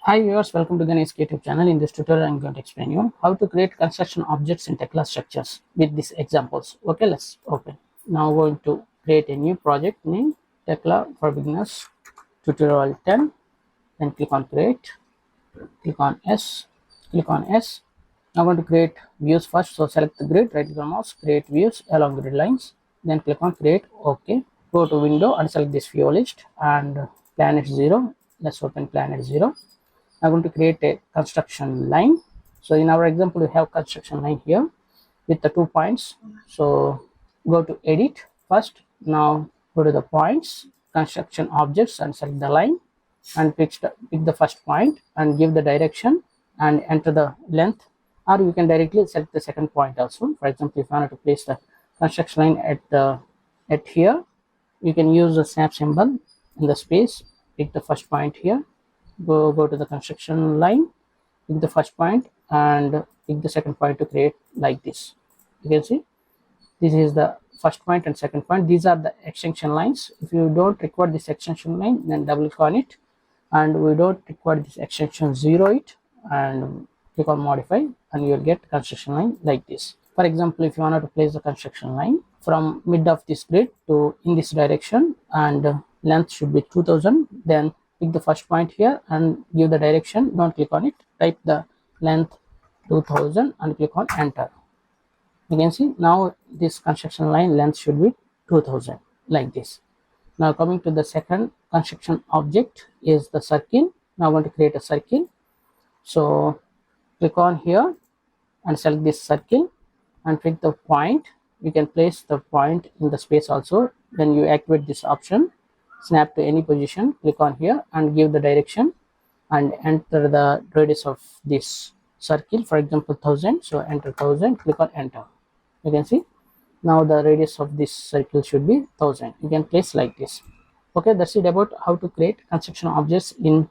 Hi viewers, welcome to Gani's YouTube channel. In this tutorial, I'm going to explain you how to create construction objects in Tekla structures with these examples. Okay, let's open. Now I'm going to create a new project named Tekla for Beginners Tutorial 10. Then click on create, click on S, click on S. I'm going to create views first. So select the grid, right click on mouse, create views along grid lines. Then click on create, OK. Go to window and select this view list and planet 0. Let's open planet 0. I'm going to create a construction line. So in our example, we have construction line here with the 2 points. So go to edit first. Now go to the points, construction objects, and select the line and pick the first point and give the direction and enter the length, or you can directly select the second point also. For example, if you wanted to place the construction line at here, you can use the snap symbol in the space, pick the first point here, go to the construction line, pick the first point and pick the second point to create like this. You can see this is the first point and second point. These are the extension lines. If you don't require this extension line, then double click on it, and we don't require this extension, zero it and click on modify, and you will get construction line like this. For example, if you wanted to place the construction line from mid of this grid to in this direction and length should be 2000, then pick the first point here and give the direction. Don't click on it, type the length 2000 and click on enter. You can see now this construction line length should be 2000 like this. Now coming to the second construction object is the circle. Now I want to create a circle. So click on here and select this circle and pick the point. You can place the point in the space also. Then you activate this option, snap to any position, click on here and give the direction and enter the radius of this circle, for example 1000. So enter 1000, click on enter. You can see now the radius of this circle should be 1000. You can place like this. Okay, that's it about how to create construction objects in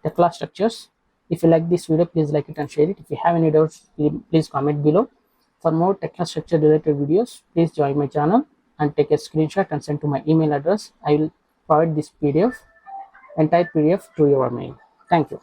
Tekla structures. If you like this video, please like it and share it. If you have any doubts, please comment below. For more Tekla structure related videos, please join my channel and take a screenshot and send to my email address. I will provide this PDF, entire PDF to your mail. Thank you.